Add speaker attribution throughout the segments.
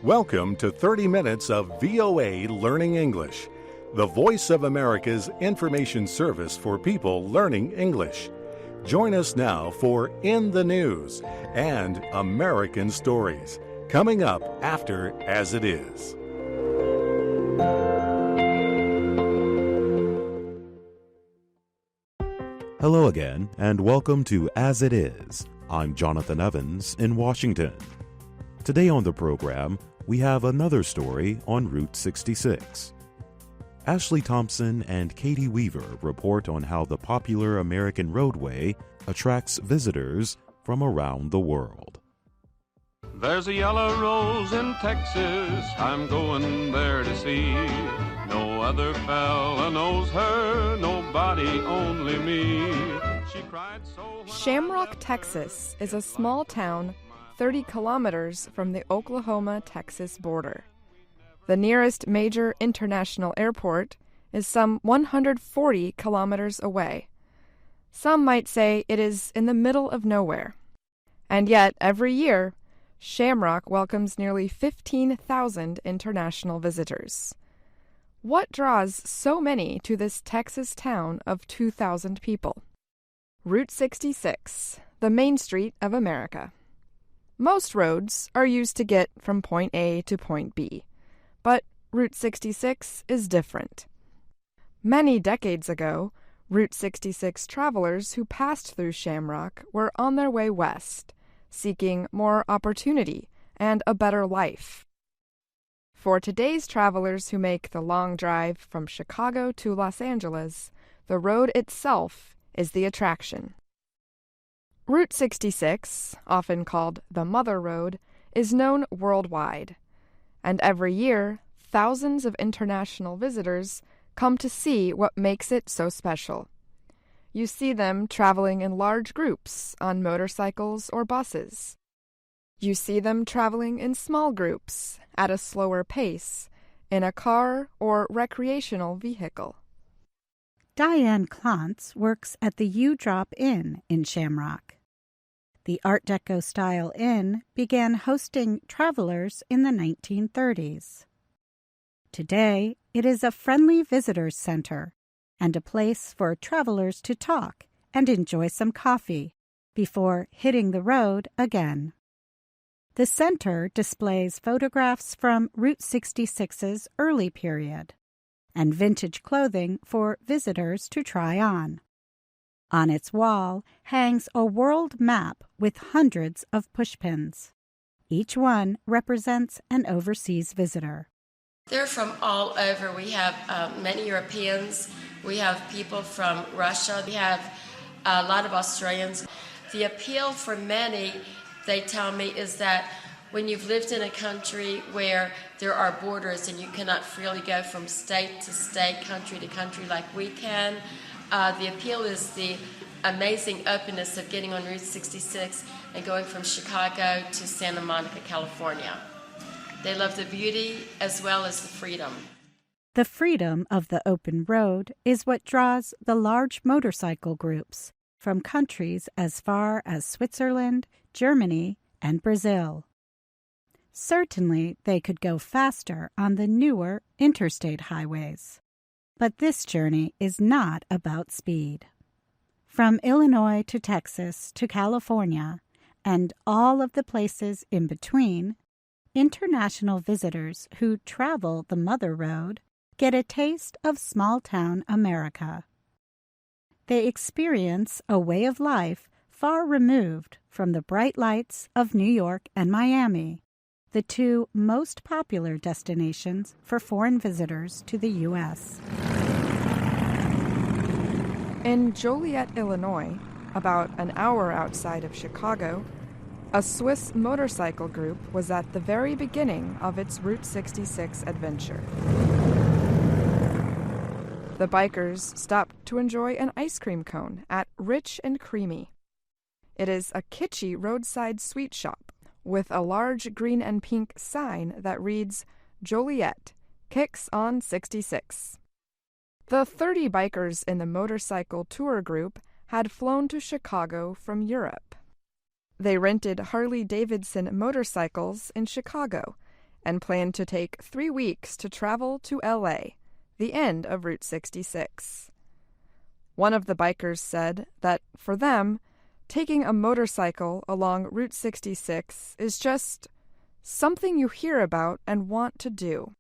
Speaker 1: Welcome to 30 minutes of VOA Learning English, the voice of America's information service for people learning English. Join us now for In the News and American Stories, coming up after As It Is.
Speaker 2: Hello again, and welcome to As It Is. I'm Jonathan Evans in Washington. Today on the program, we have another story on Route 66. Ashley Thompson and Katie Weaver report on how the popular American roadway attracts visitors from around the world.
Speaker 3: There's a yellow rose in Texas, I'm going there to see. No other fella knows her, nobody, only me. She cried so.
Speaker 4: Shamrock, Texas is a small town 30 kilometers from the Oklahoma-Texas border. The nearest major international airport is some 140 kilometers away. Some might say it is in the middle of nowhere. And yet, every year, Shamrock welcomes nearly 15,000 international visitors. What draws so many to this Texas town of 2,000 people? Route 66, the Main Street of America. Most roads are used to get from point A to point B, but Route 66 is different. Many decades ago, Route 66 travelers who passed through Shamrock were on their way west, seeking more opportunity and a better life. For today's travelers who make the long drive from Chicago to Los Angeles, the road itself is the attraction. Route 66, often called the Mother Road, is known worldwide, and every year, thousands of international visitors come to see what makes it so special. You see them traveling in large groups on motorcycles or buses. You see them traveling in small groups at a slower pace in a car or recreational vehicle.
Speaker 5: Diane Klontz works at the U-Drop Inn in Shamrock. The Art Deco-style inn began hosting travelers in the 1930s. Today, it is a friendly visitors center and a place for travelers to talk and enjoy some coffee before hitting the road again. The center displays photographs from Route 66's early period and vintage clothing for visitors to try on. On its wall hangs a world map with hundreds of pushpins. Each one represents an overseas visitor.
Speaker 6: They're from all over. We have many Europeans. We have people from Russia. We have a lot of Australians. The appeal for many, they tell me, is that when you've lived in a country where there are borders and you cannot freely go from state to state, country to country like we can, the appeal is the amazing openness of getting on Route 66 and going from Chicago to Santa Monica, California. They love the beauty as well as the freedom.
Speaker 5: The freedom of the open road is what draws the large motorcycle groups from countries as far as Switzerland, Germany, and Brazil. Certainly, they could go faster on the newer interstate highways. But this journey is not about speed. From Illinois to Texas to California, and all of the places in between, international visitors who travel the Mother Road get a taste of small-town America. They experience a way of life far removed from the bright lights of New York and Miami, the two most popular destinations for foreign visitors to the U.S.
Speaker 4: In Joliet, Illinois, about an hour outside of Chicago, a Swiss motorcycle group was at the very beginning of its Route 66 adventure. The bikers stopped to enjoy an ice cream cone at Rich and Creamy. It is a kitschy roadside sweet shop with a large green and pink sign that reads, Joliet, Kicks on 66. The 30 bikers in the motorcycle tour group had flown to Chicago from Europe. They rented Harley-Davidson motorcycles in Chicago and planned to take 3 weeks to travel to LA, the end of Route 66. One of the bikers said that, for them, taking a motorcycle along Route 66 is just something you hear about and want to do.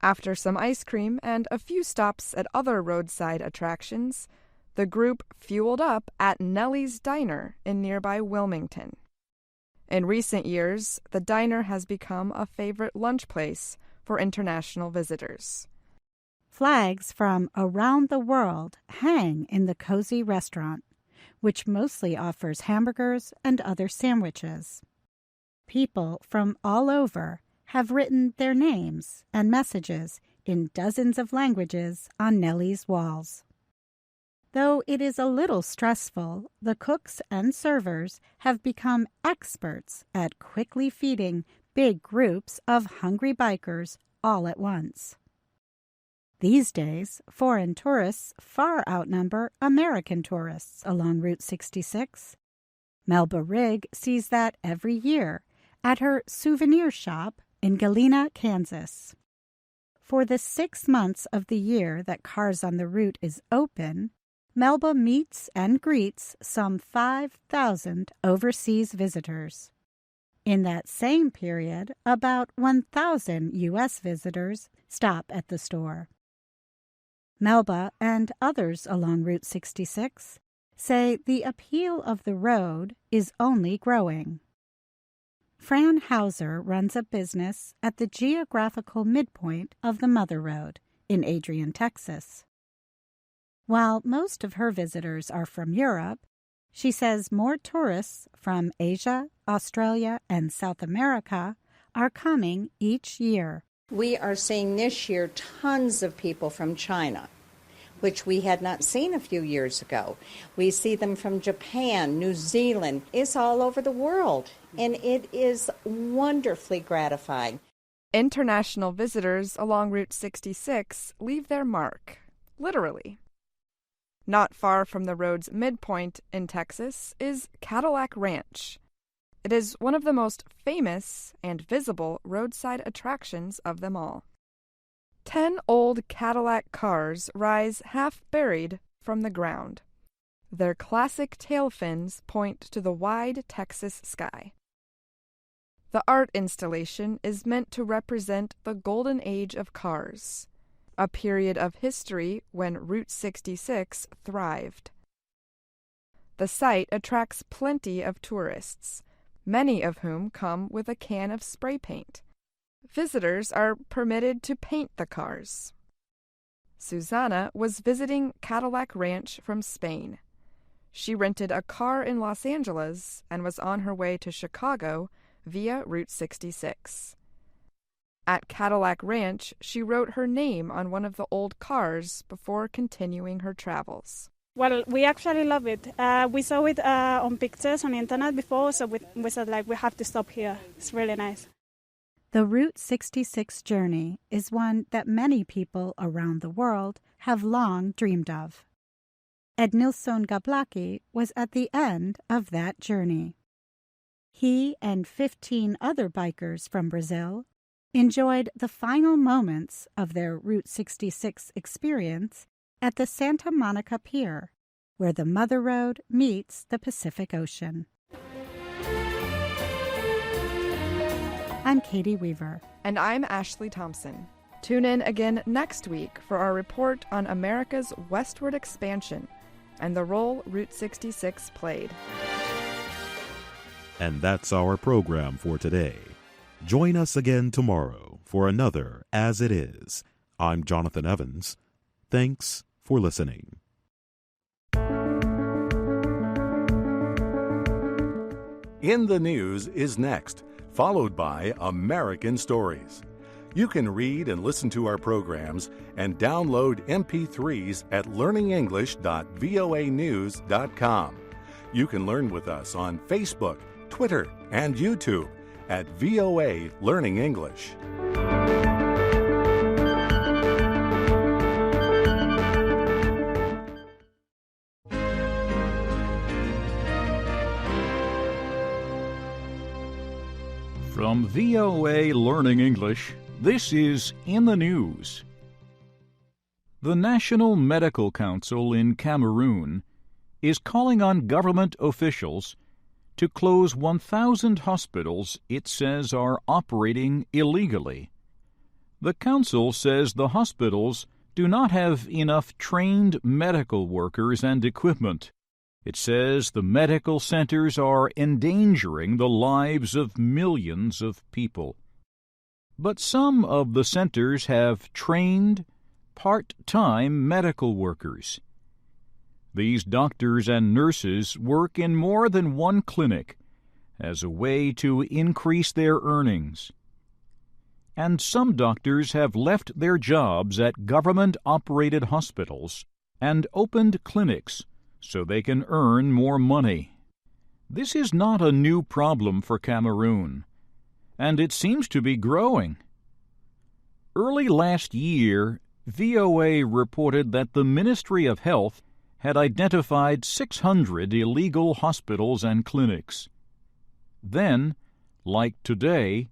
Speaker 4: After some ice cream and a few stops at other roadside attractions, the group fueled up at Nellie's Diner in nearby Wilmington. In recent years, the diner has become a favorite lunch place for international visitors.
Speaker 5: Flags from around the world hang in the cozy restaurant, which mostly offers hamburgers and other sandwiches. People from all over have written their names and messages in dozens of languages on Nellie's walls. Though it is a little stressful, the cooks and servers have become experts at quickly feeding big groups of hungry bikers all at once. These days, foreign tourists far outnumber American tourists along Route 66. Melba Rigg sees that every year at her souvenir shop in Galena, Kansas. For the 6 months of the year that Cars on the Route is open, Melba meets and greets some 5,000 overseas visitors. In that same period, about 1,000 U.S. visitors stop at the store. Melba and others along Route 66 say the appeal of the road is only growing. Fran Hauser runs a business at the geographical midpoint of the Mother Road in Adrian, Texas. While most of her visitors are from Europe, she says more tourists from Asia, Australia, and South America are coming each year.
Speaker 7: We are seeing this year tons of people from China, which we had not seen a few years ago. We see them from Japan, New Zealand. It's all over the world, and it is wonderfully gratifying.
Speaker 4: International visitors along Route 66 leave their mark, literally. Not far from the road's midpoint in Texas is Cadillac Ranch. It is one of the most famous and visible roadside attractions of them all. 10 old Cadillac cars rise half-buried from the ground. Their classic tail fins point to the wide Texas sky. The art installation is meant to represent the golden age of cars, a period of history when Route 66 thrived. The site attracts plenty of tourists, many of whom come with a can of spray paint. Visitors are permitted to paint the cars. Susanna was visiting Cadillac Ranch from Spain. She rented a car in Los Angeles and was on her way to Chicago via Route 66. At Cadillac Ranch, she wrote her name on one of the old cars before continuing her travels.
Speaker 8: Well, we actually love it. We saw it on pictures on the internet before, so we said, we have to stop here. It's really nice.
Speaker 5: The Route 66 journey is one that many people around the world have long dreamed of. Ednilson Gablaki was at the end of that journey. He and 15 other bikers from Brazil enjoyed the final moments of their Route 66 experience at the Santa Monica Pier, where the Mother Road meets the Pacific Ocean. I'm Katie Weaver.
Speaker 4: And I'm Ashley Thompson. Tune in again next week for our report on America's westward expansion and the role Route 66 played.
Speaker 2: And that's our program for today. Join us again tomorrow for another As It Is. I'm Jonathan Evans. Thanks for listening.
Speaker 1: In the News is next, followed by American Stories. You can read and listen to our programs and download MP3s at learningenglish.voanews.com. You can learn with us on Facebook, Twitter, and YouTube at VOA Learning English.
Speaker 9: From From VOA Learning English, this is In the News. The National Medical Council in Cameroon is calling on government officials to close 1,000 hospitals it says are operating illegally. The council says the hospitals do not have enough trained medical workers and equipment. It says the medical centers are endangering the lives of millions of people. But some of the centers have trained, part-time medical workers. These doctors and nurses work in more than one clinic as a way to increase their earnings. And some doctors have left their jobs at government-operated hospitals and opened clinics so they can earn more money. This is not a new problem for Cameroon, and it seems to be growing. Early last year, VOA reported that the Ministry of Health had identified 600 illegal hospitals and clinics. Then, like today,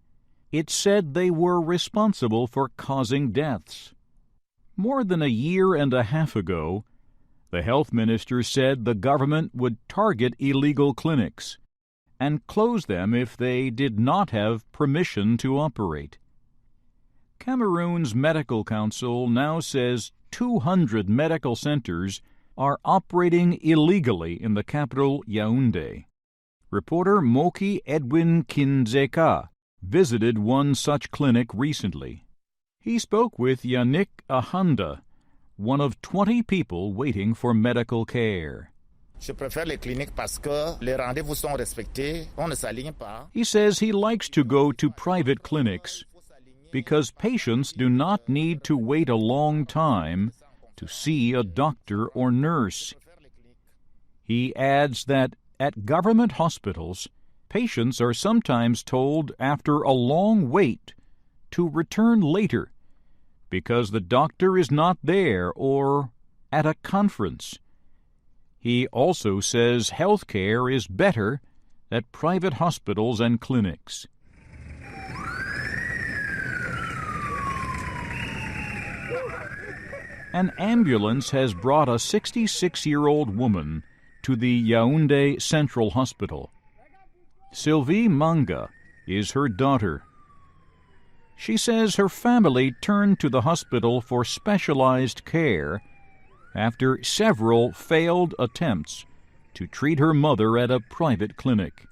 Speaker 9: it said they were responsible for causing deaths. More than a year and a half ago, the health minister said the government would target illegal clinics and close them if they did not have permission to operate. Cameroon's Medical Council now says 200 medical centers are operating illegally in the capital, Yaoundé. Reporter Moki Edwin Kinzeka visited one such clinic recently. He spoke with Yannick Ahanda, one of 20 people waiting for medical care.
Speaker 10: Je préfère les cliniques parce que les rendez-vous sont respectés, on ne s'aligne pas.
Speaker 9: He says he likes to go to private clinics because patients do not need to wait a long time to see a doctor or nurse. He adds that at government hospitals, patients are sometimes told after a long wait to return later because the doctor is not there or at a conference. He also says health care is better at private hospitals and clinics. An ambulance has brought a 66-year-old woman to the Yaoundé Central Hospital. Sylvie Manga is her daughter. She says her family turned to the hospital for specialized care after several failed attempts to treat her mother at a private clinic.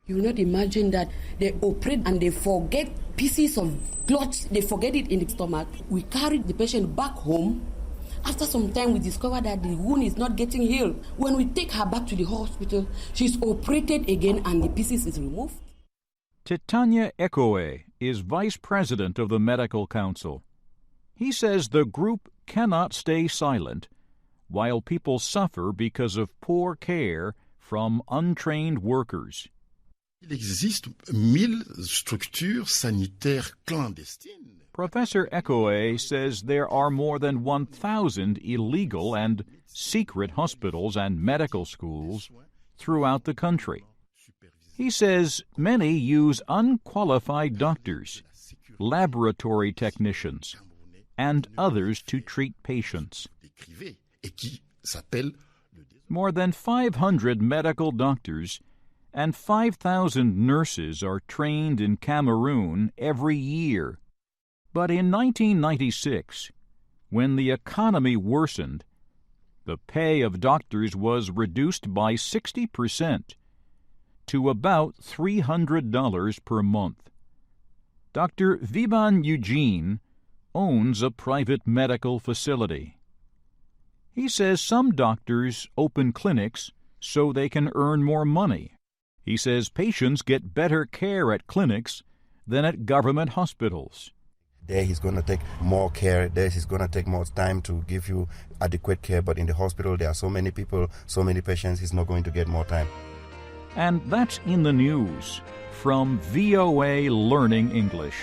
Speaker 11: You will not imagine that they operate and they forget pieces of cloth, they forget it in the stomach. We carried the patient back home. After some time, we discovered that the wound is not getting healed. When we take her back to the hospital, she's operated again and the pieces is removed.
Speaker 9: Titania Ekoe is vice president of the Medical Council. He says the group cannot stay silent while people suffer because of poor care from untrained workers.
Speaker 12: Il existe 1000 structures sanitaires clandestines.
Speaker 9: Professor Ekoe says there are more than 1,000 illegal and secret hospitals and medical schools throughout the country. He says many use unqualified doctors, laboratory technicians, and others to treat patients. More than 500 medical doctors and 5,000 nurses are trained in Cameroon every year. But in 1996, when the economy worsened, the pay of doctors was reduced by 60% to about $300 per month. Dr. Viban Eugene owns a private medical facility. He says some doctors open clinics so they can earn more money. He says patients get better care at clinics than at government hospitals.
Speaker 13: There he's going to take more care. There he's going to take more time to give you adequate care. But in the hospital, there are so many people, so many patients, he's not going to get more time.
Speaker 9: And that's In the News from VOA Learning English.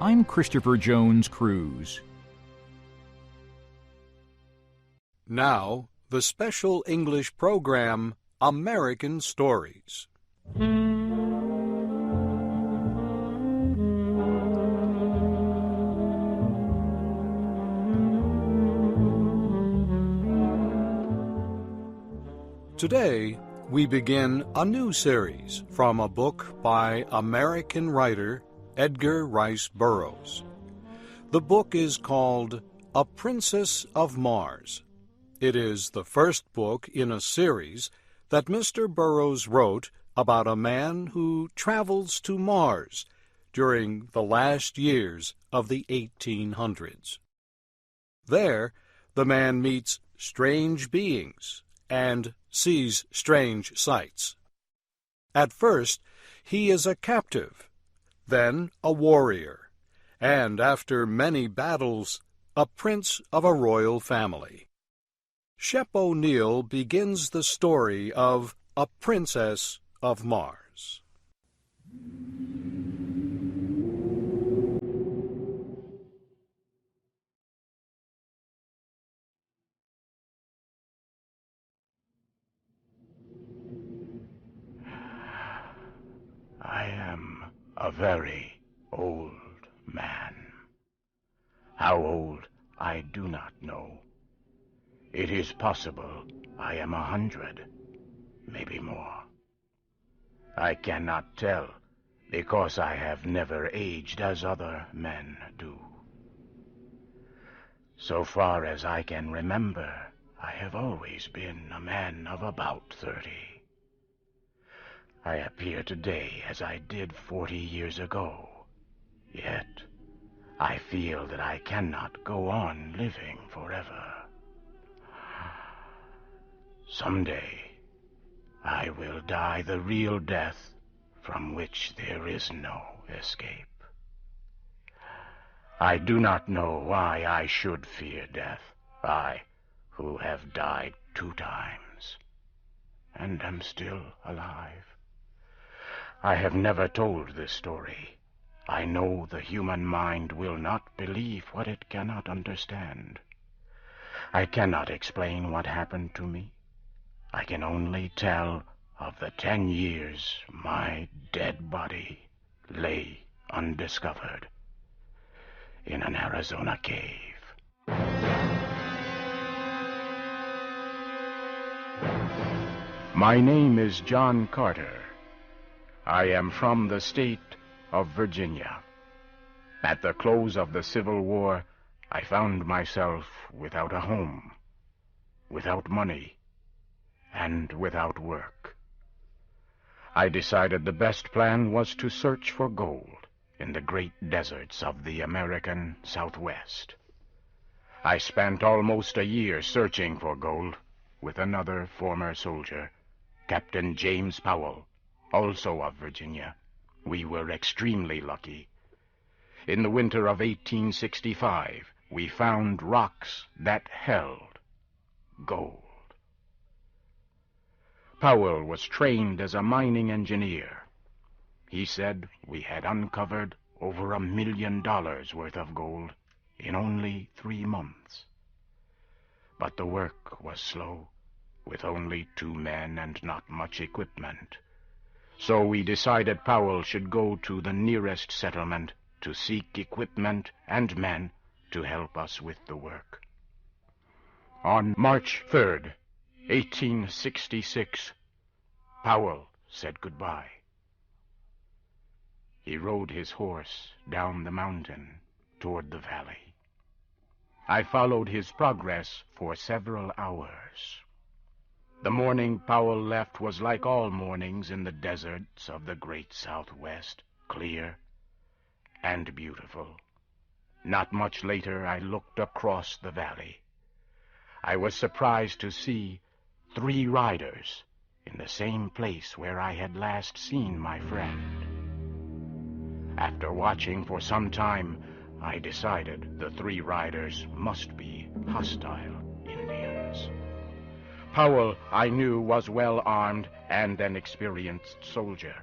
Speaker 9: I'm Christopher Jones Cruz.
Speaker 1: Now, the special English program, American Stories.
Speaker 14: Today, we begin a new series from a book by American writer Edgar Rice Burroughs. The book is called A Princess of Mars. It is the first book in a series that Mr. Burroughs wrote about a man who travels to Mars during the last years of the 1800s. There, the man meets strange beings and sees strange sights. At first, he is a captive, then a warrior, and after many battles, a prince of a royal family. Shep O'Neill begins the story of A Princess of Mars.
Speaker 15: I am a very old man. How old, I do not know. It is possible I am 100, maybe more. I cannot tell, because I have never aged as other men do. So far as I can remember, I have always been a man of about 30. I appear today as I did 40 years ago, yet I feel that I cannot go on living forever. Someday, I will die the real death from which there is no escape. I do not know why I should fear death, I who have died 2 times, and am still alive. I have never told this story. I know the human mind will not believe what it cannot understand. I cannot explain what happened to me. I can only tell of the 10 years my dead body lay undiscovered in an Arizona cave. My name is John Carter. I am from the state of Virginia. At the close of the Civil War, I found myself without a home, without money, and without work. I decided the best plan was to search for gold in the great deserts of the American Southwest. I spent almost a year searching for gold with another former soldier, Captain James Powell, also of Virginia. We were extremely lucky. In the winter of 1865, we found rocks that held gold. Powell was trained as a mining engineer. He said we had uncovered over $1 million worth of gold in only 3 months. But the work was slow, with only 2 men and not much equipment. So we decided Powell should go to the nearest settlement to seek equipment and men to help us with the work. On March 3rd, 1866, Powell said goodbye. He rode his horse down the mountain toward the valley. I followed his progress for several hours. The morning Powell left was like all mornings in the deserts of the great Southwest, clear and beautiful. Not much later, I looked across the valley. I was surprised to see 3 riders in the same place where I had last seen my friend. After watching for some time, I decided the 3 riders must be hostile Indians. Powell, I knew, was well armed and an experienced soldier,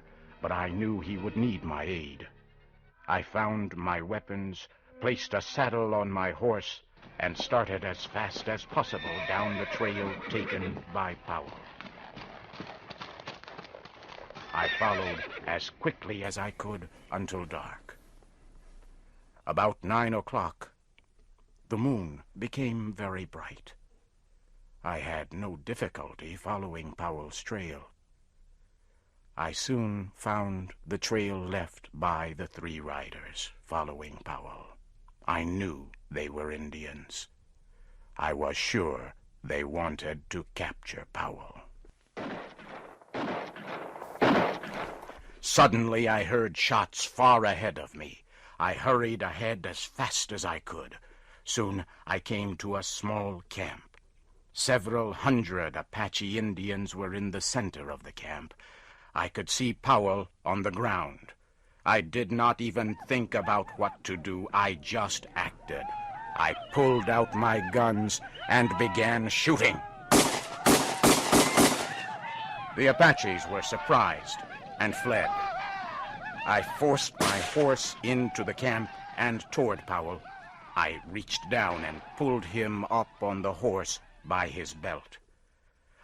Speaker 15: but I knew he would need my aid. I found my weapons, placed a saddle on my horse, and started as fast as possible down the trail taken by Powell. I followed as quickly as I could until dark. About 9 o'clock, the moon became very bright. I had no difficulty following Powell's trail. I soon found the trail left by the 3 riders following Powell. I knew they were Indians. I was sure they wanted to capture Powell. Suddenly I heard shots far ahead of me. I hurried ahead as fast as I could. Soon I came to a small camp. Several hundred Apache Indians were in the center of the camp. I could see Powell on the ground. I did not even think about what to do. I just acted. I pulled out my guns and began shooting. The Apaches were surprised and fled. I forced my horse into the camp and toward Powell. I reached down and pulled him up on the horse by his belt.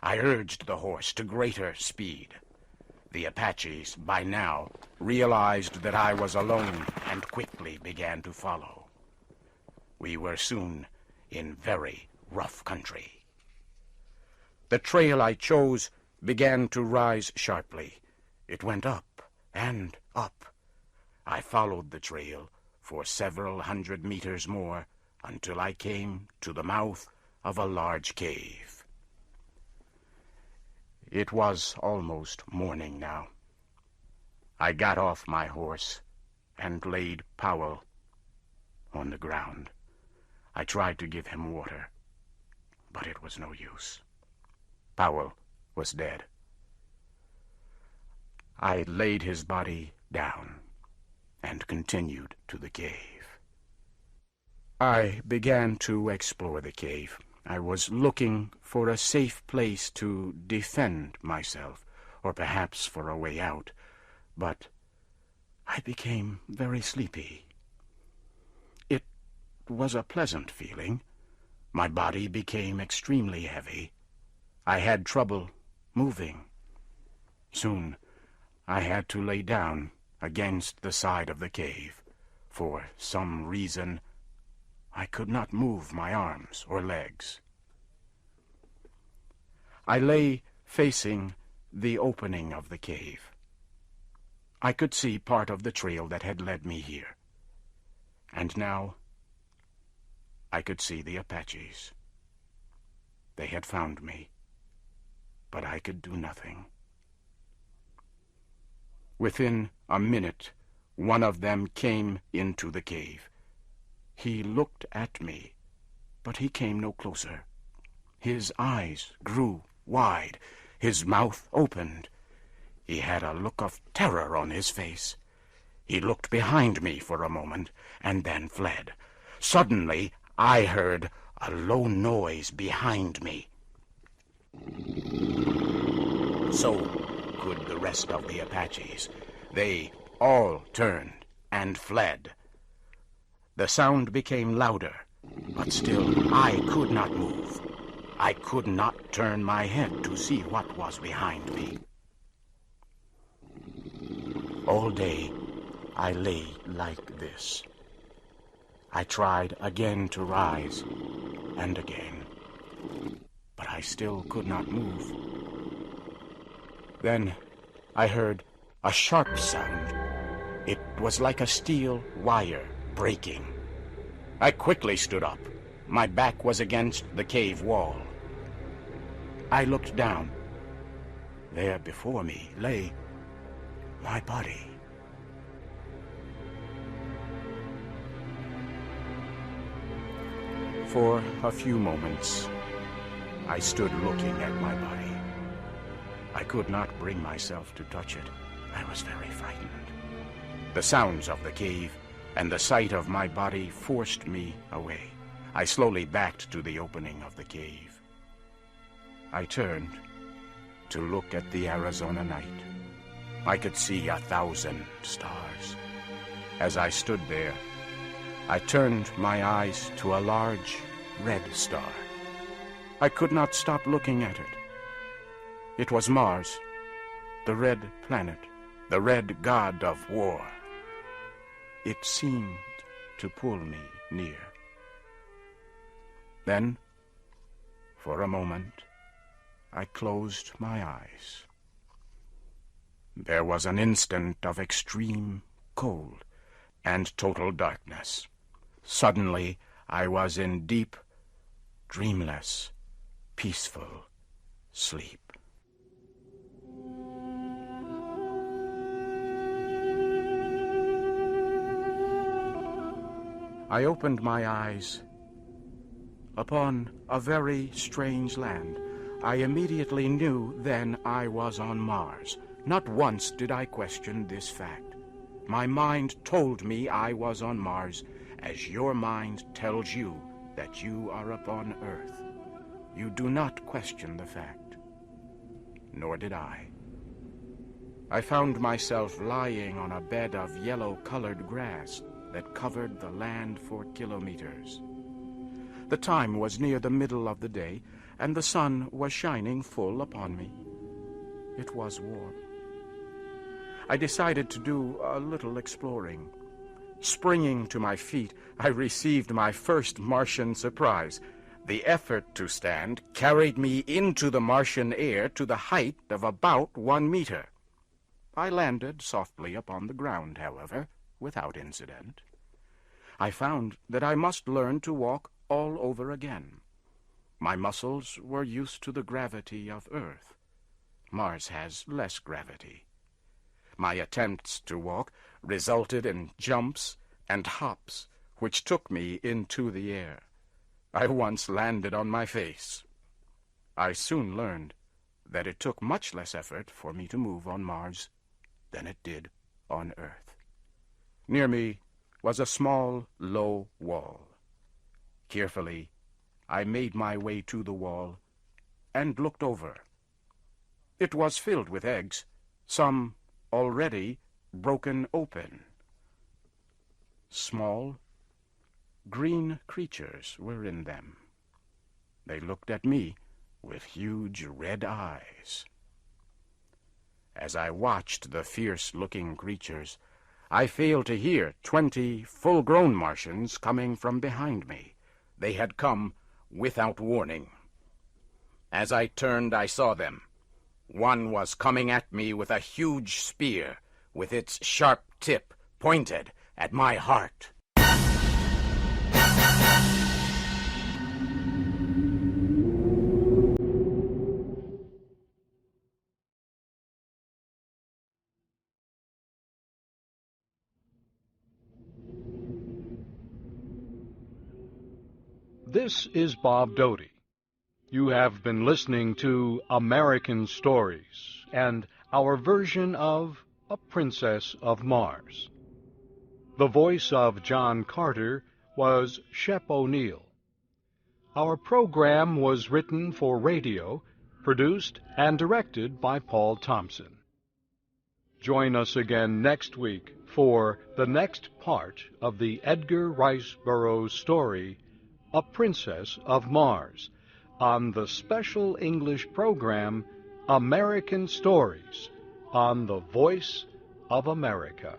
Speaker 15: I urged the horse to greater speed. The Apaches, by now, realized that I was alone and quickly began to follow. We were soon in very rough country. The trail I chose began to rise sharply. It went up and up. I followed the trail for several hundred meters more until I came to the mouth of a large cave. It was almost morning now. I got off my horse and laid Powell on the ground. I tried to give him water, but it was no use. Powell was dead. I laid his body down and continued to the cave. I began to explore the cave. I was looking for a safe place to defend myself, or perhaps for a way out, but I became very sleepy. It was a pleasant feeling. My body became extremely heavy. I had trouble moving. Soon I had to lay down against the side of the cave. For some reason, I could not move my arms or legs. I lay facing the opening of the cave. I could see part of the trail that had led me here. And now I could see the Apaches. They had found me, but I could do nothing. Within a minute, one of them came into the cave. He looked at me, but he came no closer. His eyes grew wide. His mouth opened. He had a look of terror on his face. He looked behind me for a moment and then fled. Suddenly, I heard a low noise behind me. So could the rest of the Apaches. They all turned and fled. The sound became louder, but still I could not move. I could not turn my head to see what was behind me. All day I lay like this. I tried again to rise, and again, but I still could not move. Then I heard a sharp sound. It was like a steel wire breaking. I quickly stood up. My back was against the cave wall. I looked down. There before me lay my body. For a few moments, I stood looking at my body. I could not bring myself to touch it. I was very frightened. The sounds of the cave and the sight of my body forced me away. I slowly backed to the opening of the cave. I turned to look at the Arizona night. I could see 1,000 stars. As I stood there, I turned my eyes to a large red star. I could not stop looking at it. It was Mars, the red planet, the red god of war. It seemed to pull me near. Then, For a moment, I closed my eyes. There was an instant of extreme cold and total darkness. Suddenly, I was in deep, dreamless, peaceful sleep. I opened my eyes upon a very strange land. I immediately knew then I was on Mars. Not once did I question this fact. My mind told me I was on Mars, as your mind tells you that you are upon Earth. You do not question the fact. Nor did I. I found myself lying on a bed of yellow-colored grass that covered the land for kilometers. The time was near the middle of the day, and the sun was shining full upon me. It was warm. I decided to do a little exploring. Springing to my feet, I received my first Martian surprise. The effort to stand carried me into the Martian air to the height of about 1 meter. I landed softly upon the ground, however, without incident. I found that I must learn to walk all over again. My muscles were used to the gravity of Earth. Mars has less gravity. My attempts to walk resulted in jumps and hops, which took me into the air. I once landed on my face. I soon learned that it took much less effort for me to move on Mars than it did on Earth. Near me was a small, low wall. Carefully, I made my way to the wall and looked over. It was filled with eggs, some already broken open. Small, green creatures were in them. They looked at me with huge red eyes. As I watched the fierce-looking creatures, I failed to hear 20 full-grown Martians coming from behind me. They had come without warning. As I turned, I saw them. One was coming at me with a huge spear, with its sharp tip pointed at my heart.
Speaker 14: This is Bob Doty. You have been listening to American Stories and our version of A Princess of Mars. The voice of John Carter was Shep O'Neill. Our program was written for radio, produced and directed by Paul Thompson. Join us again next week for the next part of the Edgar Rice Burroughs story, A Princess of Mars, on the special English program American Stories on the Voice of America.